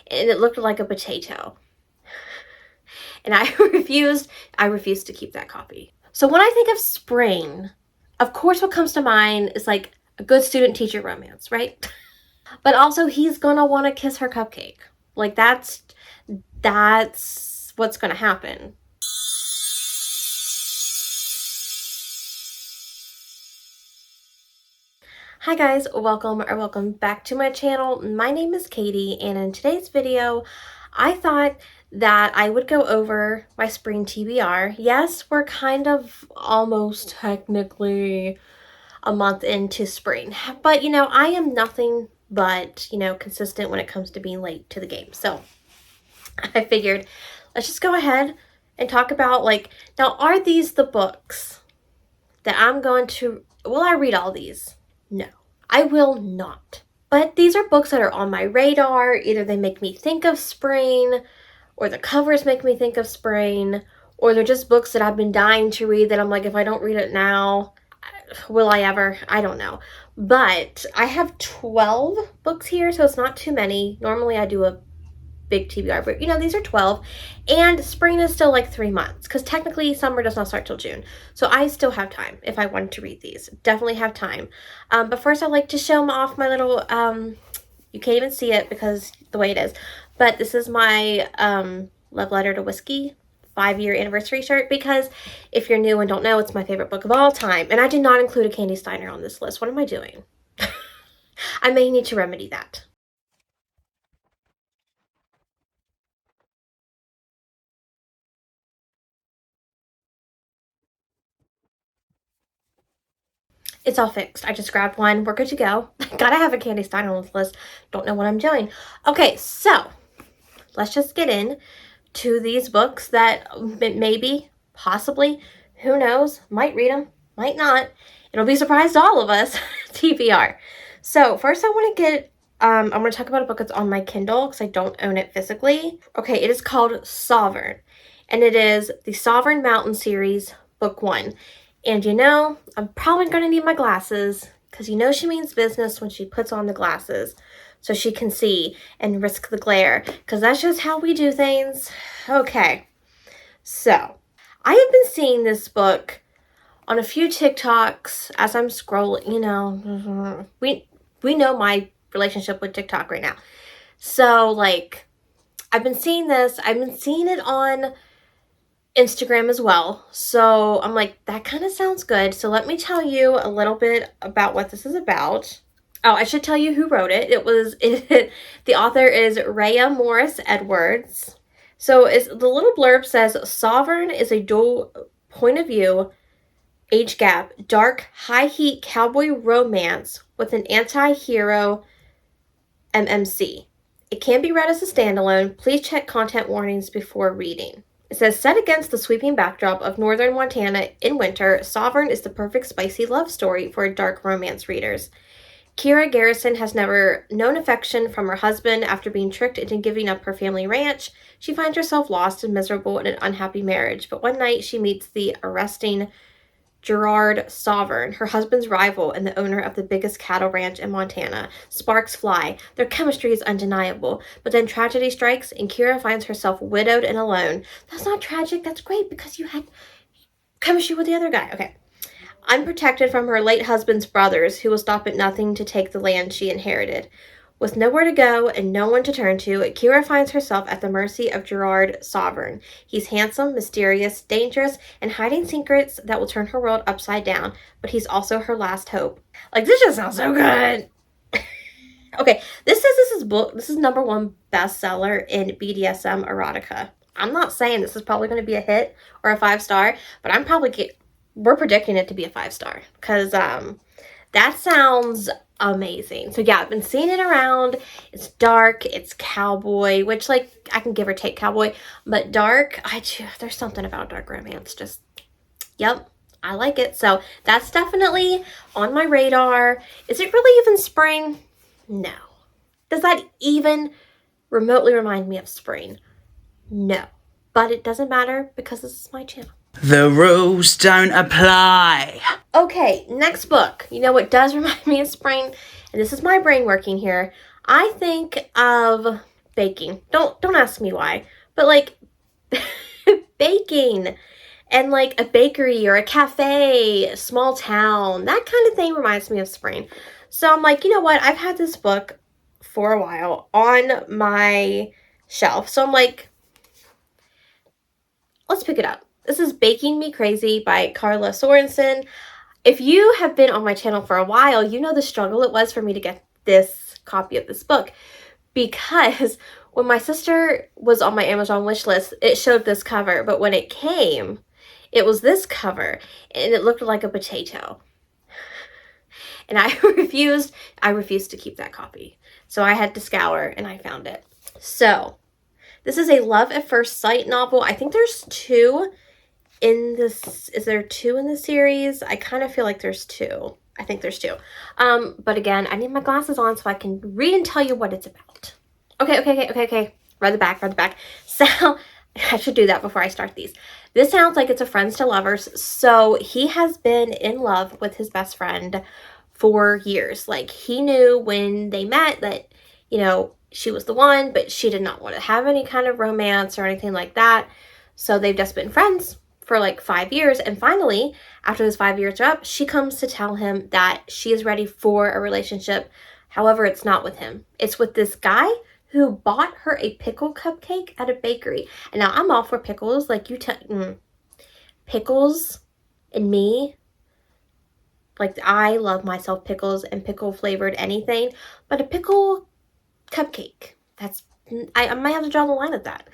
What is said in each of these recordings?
and it looked like a potato. And I refused to keep that copy. So when I think of spring, of course what comes to mind is like a good student-teacher romance, right? But also he's gonna want to kiss her cupcake. Like that's what's gonna happen. Hi guys, welcome back to my channel. My name is Katie, and in today's video, I thought that I would go over my spring TBR. Yes, we're kind of almost technically a month into spring, but you know, I am nothing but, you know, consistent when it comes to being late to the game. So I figured let's just go ahead and talk about, like, now are these the books that I'm going to, will I read all these? No, I will not. But these are books that are on my radar. Either they make me think of spring, or the covers make me think of spring, or they're just books that I've been dying to read that I'm like, if I don't read it now, will I ever? I don't know. But I have 12 books here, so it's not too many. Normally I do a big TBR, but you know, these are 12, and spring is still like 3 months, because technically summer does not start till June, so I still have time if I wanted to read these. Definitely have time. But first I'd like to show them off my little, you can't even see it because the way it is, but this is my Love Letter to Whiskey 5-year anniversary shirt, because if you're new and don't know, it's my favorite book of all time, and I did not include a Candy Steiner on this list. What am I doing? I may need to remedy that. It's all fixed. I just grabbed one. We're good to go. Gotta have a Candy Steiner on this list. Don't know what I'm doing. Okay, so let's just get in to these books that maybe, possibly, who knows, might read them, might not. It'll be a surprise to all of us. TBR. So first I want to get, I'm going to talk about a book that's on my Kindle because I don't own it physically. Okay, it is called Sovereign, and it is the Sovereign Mountain series, book 1. And you know, I'm probably going to need my glasses, because you know she means business when she puts on the glasses so she can see and risk the glare, because that's just how we do things. Okay, so I have been seeing this book on a few TikToks as I'm scrolling. You know, we know my relationship with TikTok right now. So, like, I've been seeing this. I've been seeing it on Instagram as well. So I'm like, that kind of sounds good. So let me tell you a little bit about what this is about. Oh, I should tell you who wrote it. The author is Rhea Morris Edwards. So the little blurb says, Sovereign is a dual point of view, age gap, dark, high heat cowboy romance with an anti-hero MMC. It can be read as a standalone. Please check content warnings before reading. It says, set against the sweeping backdrop of northern Montana in winter, Sovereign is the perfect spicy love story for dark romance readers. Kira Garrison has never known affection from her husband. After being tricked into giving up her family ranch, she finds herself lost and miserable in an unhappy marriage. But one night she meets the arresting Gerard Sovereign, her husband's rival and the owner of the biggest cattle ranch in Montana. Sparks fly. Their chemistry is undeniable. But then tragedy strikes and Kira finds herself widowed and alone. That's not tragic. That's great, because you had chemistry with the other guy. Okay. Unprotected from her late husband's brothers, who will stop at nothing to take the land she inherited. With nowhere to go and no one to turn to, Kira finds herself at the mercy of Gerard Sovereign. He's handsome, mysterious, dangerous, and hiding secrets that will turn her world upside down, but he's also her last hope. Like, this just sounds so good! Okay, this is #1 bestseller in BDSM erotica. I'm not saying this is probably going to be a hit or a 5-star, but we're predicting it to be a 5-star, because that sounds amazing. So yeah, I've been seeing it around. It's dark, it's cowboy, which, like, I can give or take cowboy, but dark, there's something about dark romance. Just, yep, I like it. So that's definitely on my radar. Is it really even spring? No. Does that even remotely remind me of spring? No. But it doesn't matter, because this is my channel. The rules don't apply. Okay, next book. You know what does remind me of spring? And this is my brain working here. I think of baking. Don't ask me why, but like baking and like a bakery or a cafe, small town, that kind of thing reminds me of spring. So I'm like, you know what? I've had this book for a while on my shelf. So I'm like, let's pick it up. This is Baking Me Crazy by Carla Sorensen. If you have been on my channel for a while, you know the struggle it was for me to get this copy of this book, because when my sister was on my Amazon wish list, it showed this cover, but when it came, it was this cover, and it looked like a potato. And I refused to keep that copy. So I had to scour, and I found it. So, this is a love at first sight novel. I think there's 2 in this. Is there 2 in the series? I kind of feel like there's 2. I think there's 2. But again, I need my glasses on so I can read and tell you what it's about. Okay. Read the back. So, I should do that before I start these. This sounds like it's a friends to lovers. So, he has been in love with his best friend for years. Like, he knew when they met that, you know, she was the one, but she did not want to have any kind of romance or anything like that. So, they've just been friends for like 5 years. And finally, after those 5 years are up, she comes to tell him that she is ready for a relationship. However, it's not with him. It's with this guy who bought her a pickle cupcake at a bakery. And now I'm all for pickles. Like, pickles and me. Like, I love myself pickles and pickle flavored anything. But a pickle cupcake, I might have to draw the line at that.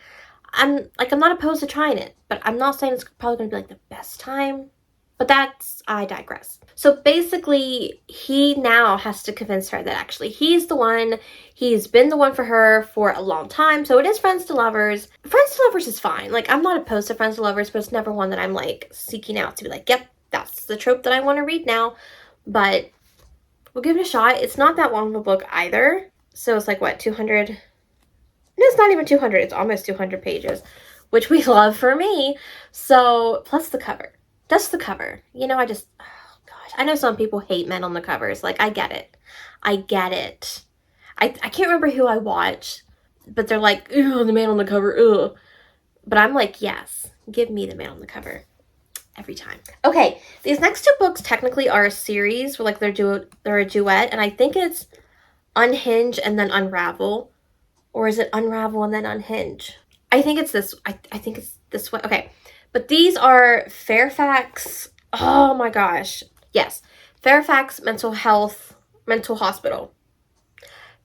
I'm not opposed to trying it, but I'm not saying it's probably going to be like the best time. But I digress. So basically, he now has to convince her that actually he's the one. He's been the one for her for a long time. So it is friends to lovers. Friends to lovers is fine. Like, I'm not opposed to friends to lovers, but it's never one that I'm like seeking out to be like, yep, that's the trope that I want to read now. But we'll give it a shot. It's not that long of a book either. So it's like, what, 200? No, it's not even 200. It's almost 200 pages, which we love for me. So, plus the cover. Just the cover. You know, oh gosh. I know some people hate men on the covers. Like, I get it. I can't remember who I watched, but they're like, ew, the man on the cover, ugh. But I'm like, yes, give me the man on the cover. Every time. Okay, these next 2 books technically are a series where like they're a duet, and I think it's Unhinge and then Unravel. Or is it Unravel and then Unhinge? I think it's this. I think it's this way. Okay. But these are Fairfax. Oh my gosh. Yes. Fairfax Mental Hospital.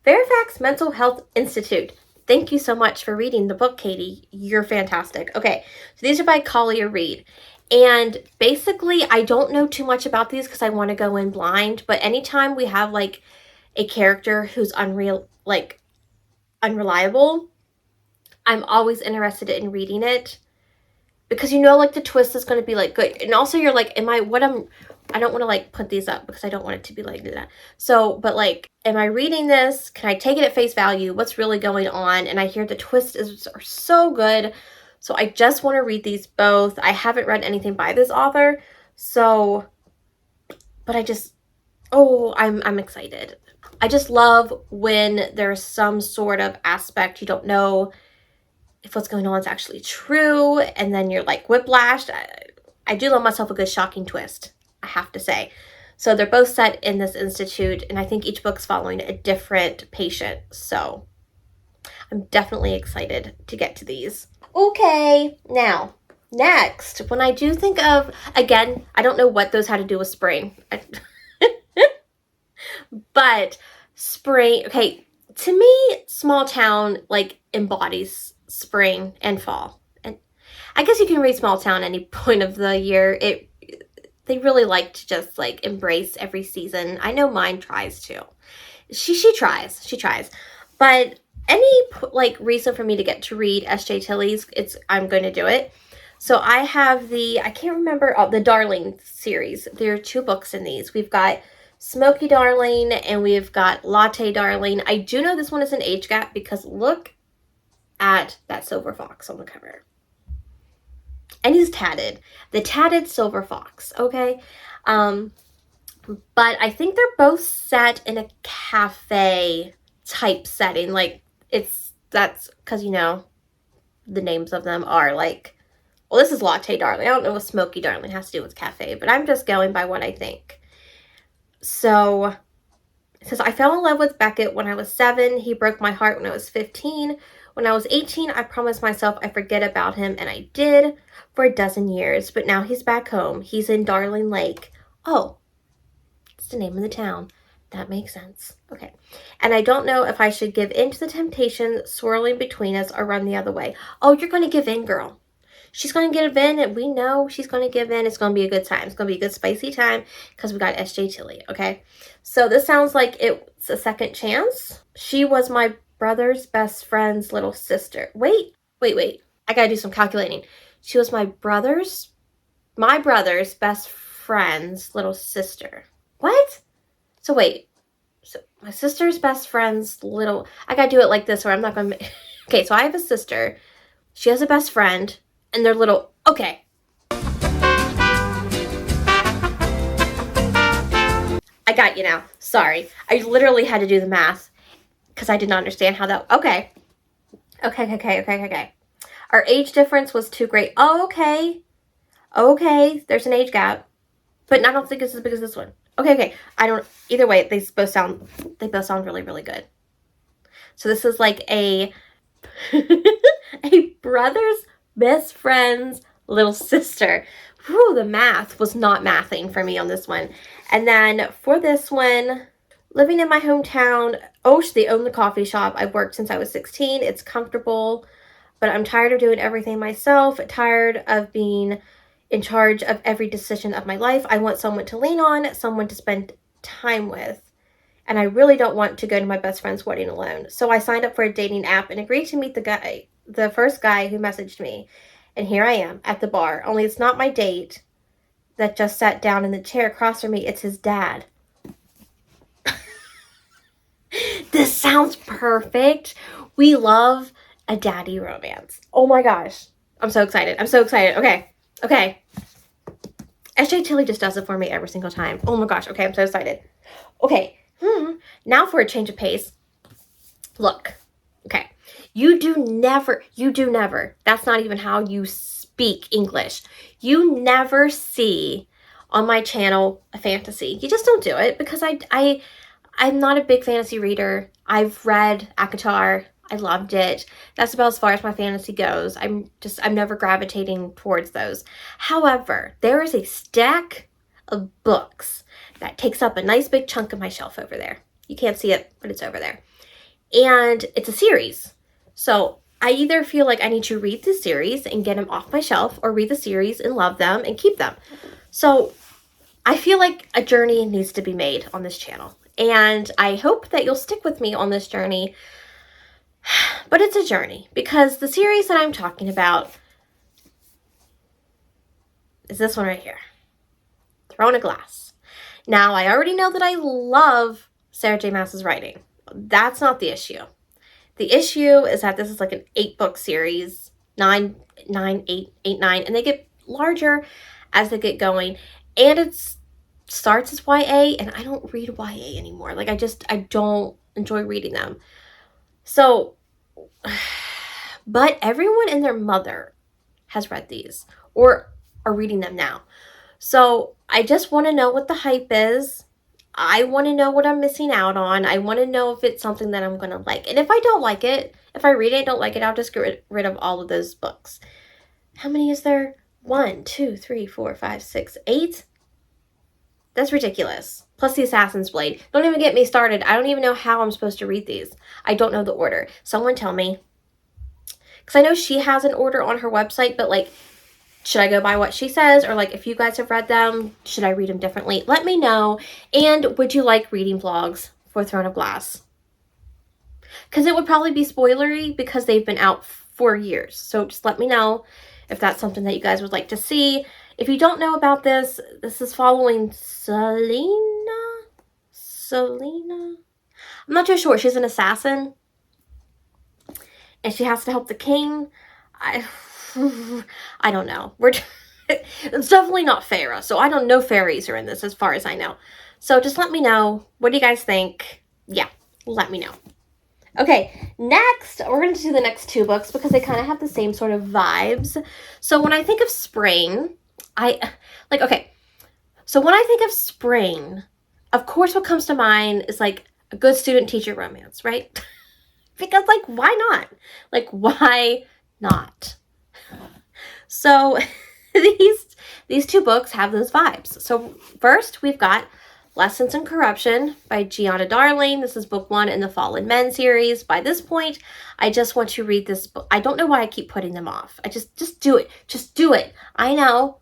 Fairfax Mental Health Institute. Thank you so much for reading the book, Katie. You're fantastic. Okay. So these are by Collier Reid. And basically, I don't know too much about these because I want to go in blind. But anytime we have like a character who's unreliable, I'm always interested in reading it, because you know, like, the twist is going to be like good, and also you're like, I don't want to like put these up because I don't want it to be like that. So, but like, am I reading this? Can I take it at face value? What's really going on? And I hear the twists are so good, so I just want to read these both. I haven't read anything by this author, so, but I'm excited. I just love when there's some sort of aspect you don't know if what's going on is actually true, and then you're like whiplashed. I do love myself a good shocking twist, I have to say. So they're both set in this institute, and I think each book's following a different patient. So I'm definitely excited to get to these. Okay, now, next, when I do think of, again, I don't know what those had to do with spring. But spring, okay, to me, small town, like, embodies spring and fall. And I guess you can read small town any point of the year. They really like to just, like, embrace every season. I know mine tries to. She tries. But any, like, reason for me to get to read S.J. Tilley's, I'm going to do it. So I have I can't remember, the Darling series. There are 2 books in these. We've got Smoky Darling and we've got Latte Darling. I do know this one is an age gap because look at that silver fox on the cover. And he's tatted. The tatted silver fox, okay? But I think they're both set in a cafe type setting. Like, it's That's because, you know, the names of them are like, well, this is Latte Darling. I don't know what Smoky Darling has to do with cafe, but I'm just going by what I think. So it says, I fell in love with Beckett when I was 7. He broke my heart when I was 15. When I was 18, I promised myself I'd forget about him, and I did for a dozen years. But now he's back home. He's in Darling Lake. Oh, it's the name of the town. That makes sense. Okay. And I don't know if I should give in to the temptation swirling between us or run the other way. Oh, you're going to give in, girl. She's going to give in, and we know she's going to give in. It's going to be a good time. It's going to be a good spicy time because we got SJ Tilly, okay? So this sounds like it's a second chance. She was my brother's best friend's little sister. Wait. I got to do some calculating. She was my brother's best friend's little sister. What? So wait. So my sister's best friend's little... I got to do it like this or I'm not going to... Okay, so I have a sister. She has a best friend. And they're little, okay. I got you now. Sorry. I literally had to do the math because I did not understand how that, okay. Okay. Our age difference was too great. Oh, okay. Okay, there's an age gap. But I don't think it's as big as this one. Okay. Either way, they both sound really, really good. So this is like a brother's best friend's little sister. Whew, the math was not mathing for me on this one. And then for this one, living in my hometown. Oh, they own the coffee shop. I've worked since I was 16. It's comfortable, but I'm tired of doing everything myself. Tired of being in charge of every decision of my life. I want someone to lean on, someone to spend time with. And I really don't want to go to my best friend's wedding alone. So I signed up for a dating app and agreed to meet the first guy who messaged me. And here I am at the bar. Only it's not my date that just sat down in the chair across from me. It's his dad. This sounds perfect. We love a daddy romance. Oh my gosh. I'm so excited. Okay. SJ Tilly just does it for me every single time. Oh my gosh. Okay, I'm so excited. Okay. Now for a change of pace. Look. Okay. You do never. That's not even how you speak English. You never see on my channel a fantasy. You just don't do it because I'm not a big fantasy reader. I've read ACOTAR. I loved it. That's about as far as my fantasy goes. I'm never gravitating towards those. However, there is a stack of books that takes up a nice big chunk of my shelf over there. You can't see it, but it's over there. And it's a series. So I either feel like I need to read the series and get them off my shelf or read the series and love them and keep them. So I feel like a journey needs to be made on this channel. And I hope that you'll stick with me on this journey. But it's a journey because the series that I'm talking about is this one right here. Throne of Glass. Now, I already know that I love Sarah J. Maas's writing. That's not the issue. The issue is that this is like an 8-book series, 9, 8, 9, and they get larger as they get going. And it starts as YA, and I don't read YA anymore. Like, I don't enjoy reading them. So, but everyone and their mother has read these or are reading them now. So I just want to know what the hype is. I want to know what I'm missing out on. I want to know if it's something that I'm going to like. And if I don't like it, if I read it and don't like it, I'll just get rid of all of those books. How many is there? 1, 2, 3, 4, 5, 6, 8? That's ridiculous. Plus the Assassin's Blade. Don't even get me started. I don't even know how I'm supposed to read these. I don't know the order. Someone tell me. Because I know she has an order on her website, but like, should I go by what she says? Or like, if you guys have read them, should I read them differently? Let me know. And would you like reading vlogs for Throne of Glass? Because it would probably be spoilery because they've been out for years. So just let me know if that's something that you guys would like to see. If you don't know about this, this is following Selena? I'm not too sure. She's an assassin. And she has to help the king. I don't know. It's definitely not Farah. So I don't know fairies are in this as far as I know. So just let me know. What do you guys think? Yeah, let me know. Okay, next, we're going to do the next two books because they kind of have the same sort of vibes. So when I think of spring, so when I think of spring, of course what comes to mind is like a good student-teacher romance, right? Because like, why not? Like, why not? So these two books have those vibes. So first we've got Lessons in Corruption by Helena Darling. This is book 1 in the Fallen Men series. By this point, I just want to read this book. I don't know why I keep putting them off. I just do it. Just do it. I know.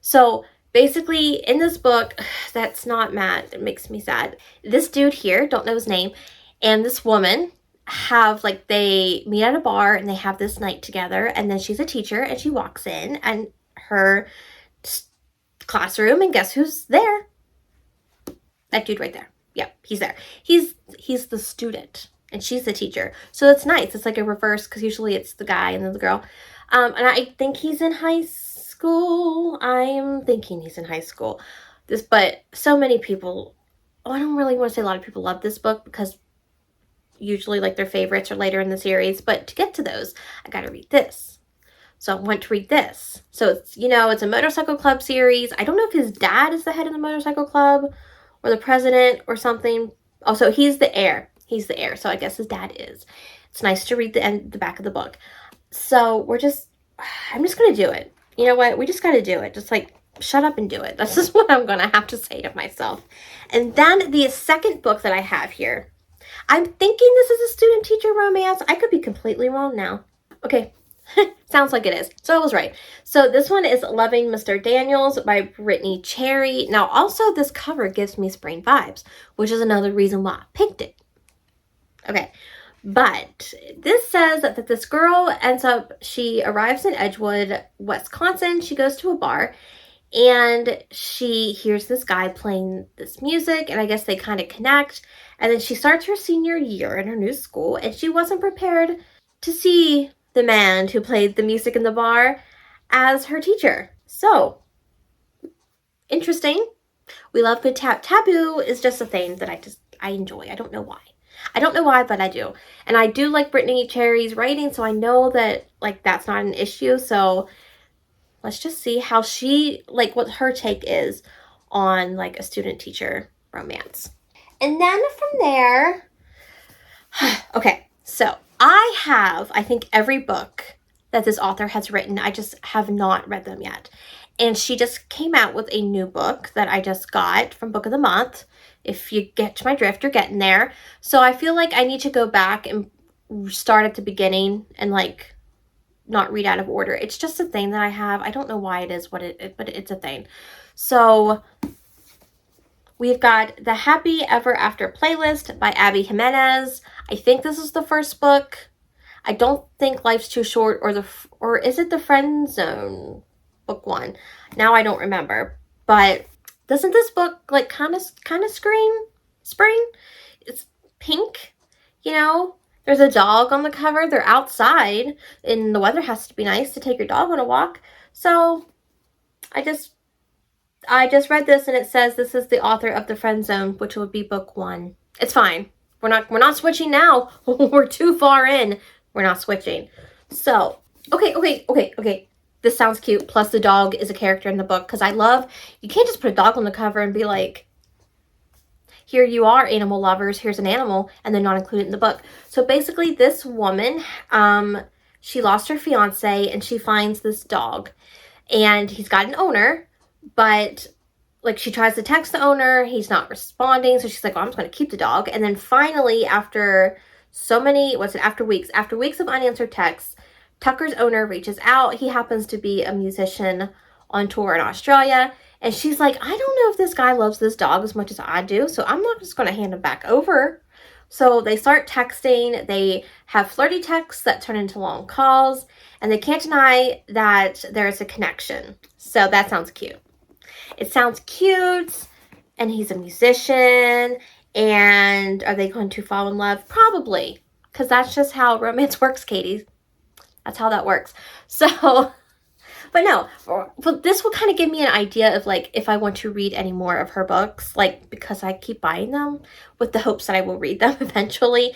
So basically in this book, that's not Matt. It makes me sad. This dude here, don't know his name, and this woman have like they meet at a bar and they have this night together, and then she's a teacher and she walks in and her classroom, and guess who's there? That dude right there. Yep, he's there. He's the student and she's the teacher. So it's nice. It's like a reverse because usually it's the guy and then the girl. And I think he's in high school. I'm thinking he's in high school. But so many people, I don't really want to say a lot of people love this book because usually like their favorites are later in the series. But to get to those, I got to read this. So I want to read this. So it's, it's a motorcycle club series. I don't know if his dad is the head of the motorcycle club or the president or something. Oh, so he's the heir. He's the heir. So I guess his dad is. It's nice to read the back of the book. So I'm just going to do it. You know what? We just got to do it. Just like, shut up and do it. That's just what I'm going to have to say to myself. And then the second book that I have here, I'm thinking this is a student-teacher romance. I could be completely wrong now. Okay. Sounds like it is. So I was right. So this one is Loving Mr. Daniels by Brittany Cherry. Now also this cover gives me spring vibes, which is another reason why I picked it. Okay. But this says that this girl she arrives in Edgewood, Wisconsin. She goes to a bar and she hears this guy playing this music, and I guess they kind of connect. And then she starts her senior year in her new school, and she wasn't prepared to see the man who played the music in the bar as her teacher. So, interesting. We love good taboo is just a thing that I enjoy. I don't know why, but I do. And I do like Brittany Cherry's writing, so I know that like that's not an issue. So let's just see how what her take is on like a student-teacher romance. And then from there, okay, so I think every book that this author has written. I just have not read them yet. And she just came out with a new book that I just got from Book of the Month. If you get to my drift, you're getting there. So I feel like I need to go back and start at the beginning and like not read out of order. It's just a thing that I have. I don't know why it is but it's a thing. So we've got The Happy Ever After Playlist by Abby Jimenez. I think this is the first book. I don't think Life's Too Short or is it The Friend Zone book 1? Now I don't remember. But doesn't this book like kind of scream spring? It's pink, There's a dog on the cover. They're outside and the weather has to be nice to take your dog on a walk. So I just read this and it says this is the author of The Friend Zone, which would be book 1. It's fine. We're not switching now. We're too far in. We're not switching. So, okay. This sounds cute. Plus the dog is a character in the book because you can't just put a dog on the cover and be like, here you are, animal lovers, here's an animal, and then not include it in the book. So basically this woman, she lost her fiance and she finds this dog and he's got an owner, but like she tries to text the owner, he's not responding. So she's like, well, I'm just going to keep the dog. And then finally after weeks of unanswered texts, Tucker's owner reaches out. He happens to be a musician on tour in Australia. And she's like, I don't know if this guy loves this dog as much as I do, so I'm not just going to hand him back over. So they start texting. They have flirty texts that turn into long calls. And they can't deny that there's a connection. So that sounds cute. It sounds cute. And he's a musician. And are they going to fall in love? Probably. Because that's just how romance works, Katie. That's how that works. So, but no, but this will kind of give me an idea of like if I want to read any more of her books, like because I keep buying them with the hopes that I will read them eventually.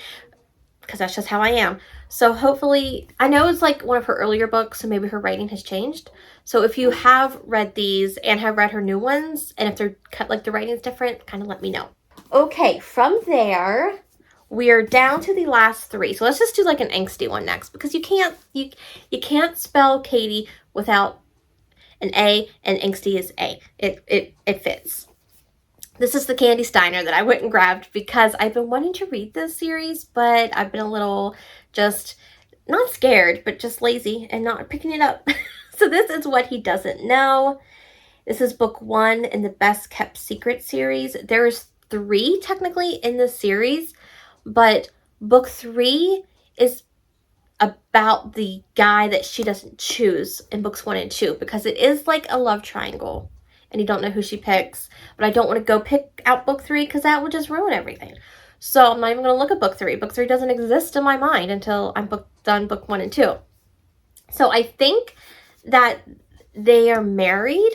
because that's just how I am. So hopefully, I know it's like one of her earlier books, so maybe her writing has changed. So if you have read these and have read her new ones, and if they're cut like the writing's different, kind of let me know. Okay, from there, we are down to the last three. So let's just do like an angsty one next, because you can't spell Katie without an A, and angsty is A. It fits. This is the Candy Steiner that I went and grabbed because I've been wanting to read this series, but I've been a little just not scared, but just lazy and not picking it up. So this is What He Doesn't Know. This is book 1 in the Best Kept Secret series. There's 3 technically in this series, but book 3 is about the guy that she doesn't choose in books 1 and 2, because it is like a love triangle and you don't know who she picks. But I don't want to go pick out book 3 because that would just ruin everything. So I'm not even going to look at book 3. Book 3 doesn't exist in my mind until I'm done book 1 and 2. So I think that they are married,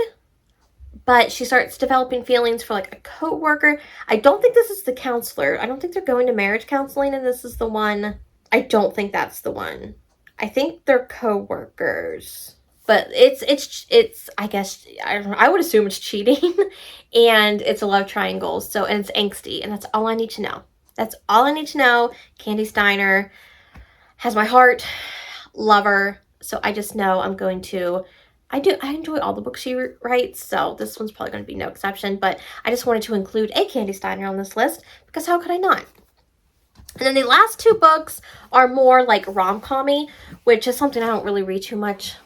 but she starts developing feelings for like a co-worker. I don't think this is the counselor. I don't think they're going to marriage counseling, and this is the one. I don't think that's the one. I think they're co-workers. But it's I guess, I don't know, I would assume it's cheating. And it's a love triangle. So, and it's angsty. And that's all I need to know. That's all I need to know. Candy Steiner has my heart. Love her. So I just know I'm going to... I enjoy all the books she writes, so this one's probably going to be no exception. But I just wanted to include a Candy Steiner on this list, because how could I not? And then the last 2 books are more like rom-com-y, which is something I don't really read too much.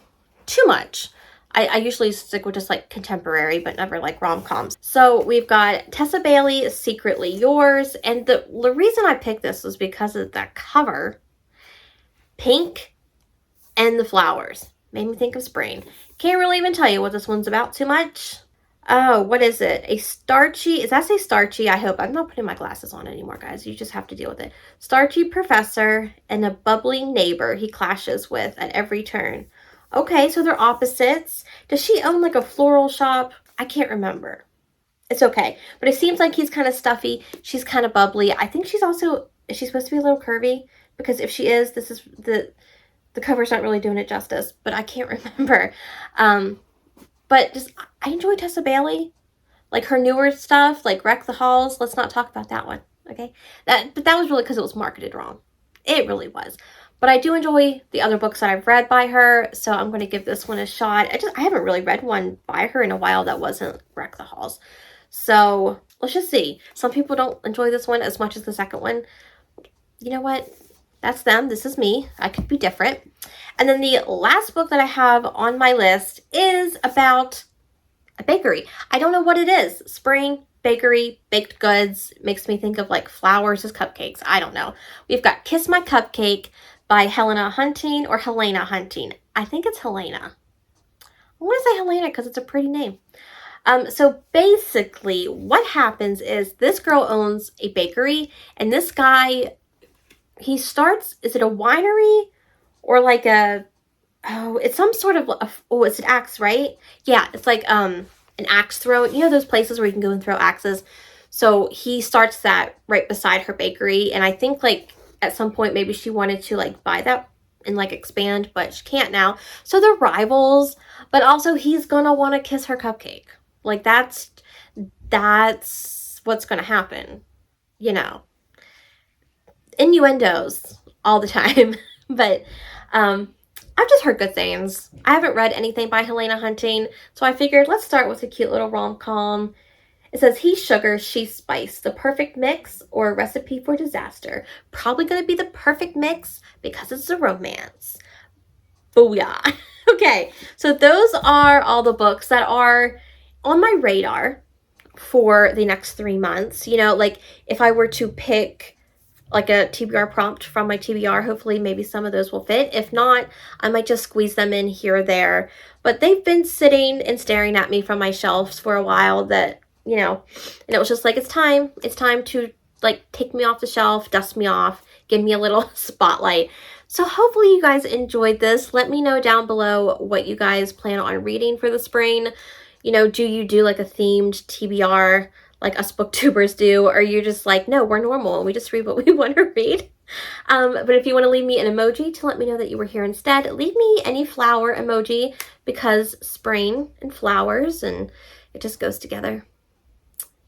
I usually stick with just like contemporary, but never like rom-coms. So we've got Tessa Bailey, Secretly Yours. And the reason I picked this was because of that cover. Pink and the flowers. Made me think of spring. Can't really even tell you what this one's about too much. Oh, what is it? A starchy, does that say starchy? I hope. I'm not putting my glasses on anymore, guys. You just have to deal with it. Starchy professor and a bubbly neighbor he clashes with at every turn. Okay, so they're opposites. Does she own like a floral shop? I can't remember. It's okay. But it seems like he's kind of stuffy. She's kind of bubbly. I think she's also, is she supposed to be a little curvy? Because if she is, this is the cover's not really doing it justice, but I can't remember. But just, I enjoy Tessa Bailey. Like her newer stuff, like Wreck the Halls. Let's not talk about that one, okay? But that was really because it was marketed wrong. It really was. But I do enjoy the other books that I've read by her, so I'm going to give this one a shot. I haven't really read one by her in a while that wasn't Wreck the Halls. So let's just see. Some people don't enjoy this one as much as the second one. You know what? That's them. This is me. I could be different. And then the last book that I have on my list is about a bakery. I don't know what it is. Spring, bakery, baked goods. Makes me think of like flowers as cupcakes. I don't know. We've got Kiss My Cupcake by Helena Hunting or Helena Hunting. I think it's Helena. I want to say Helena because it's a pretty name. So basically what happens is this girl owns a bakery, and this guy, he starts, is it a winery or like a, oh, it's some sort of, oh, it's an axe, right? Yeah, it's like an axe throw. You know those places where you can go and throw axes? So he starts that right beside her bakery, and I think like at some point maybe she wanted to like buy that and like expand, but she can't now. So they're rivals, but also he's gonna want to kiss her cupcake. Like that's what's gonna happen, you know. Innuendos all the time. But I've just heard good things. I haven't read anything by Helena Hunting, so I figured let's start with a cute little rom-com. It says, he's sugar, she's spice, the perfect mix or a recipe for disaster. Probably going to be the perfect mix because it's a romance. Booyah. Okay, so those are all the books that are on my radar for the next 3 months. You know, like if I were to pick like a TBR prompt from my TBR, hopefully maybe some of those will fit. If not, I might just squeeze them in here or there. But they've been sitting and staring at me from my shelves for a while that, you know, and it was just like, it's time to like take me off the shelf, dust me off, give me a little spotlight. So hopefully you guys enjoyed this. Let me know down below what you guys plan on reading for the spring. You know, do you do like a themed TBR like us booktubers do, or you're just like, no, we're normal and we just read what we want to read? But if you want to leave me an emoji to let me know that you were here instead, leave me any flower emoji because spring and flowers, and it just goes together.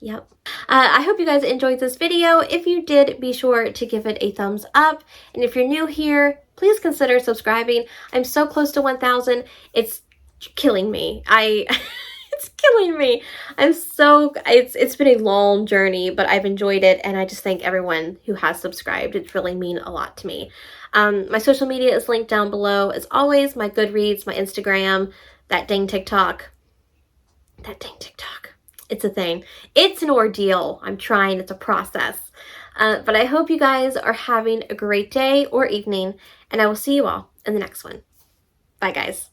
Yep. I hope you guys enjoyed this video. If you did, be sure to give it a thumbs up. And if you're new here, please consider subscribing. I'm so close to 1,000. It's killing me. It's killing me. It's been a long journey, but I've enjoyed it, and I just thank everyone who has subscribed. It's really mean a lot to me. My social media is linked down below. As always, my Goodreads, my Instagram, that dang TikTok. It's a thing. It's an ordeal. I'm trying. It's a process. But I hope you guys are having a great day or evening, and I will see you all in the next one. Bye, guys.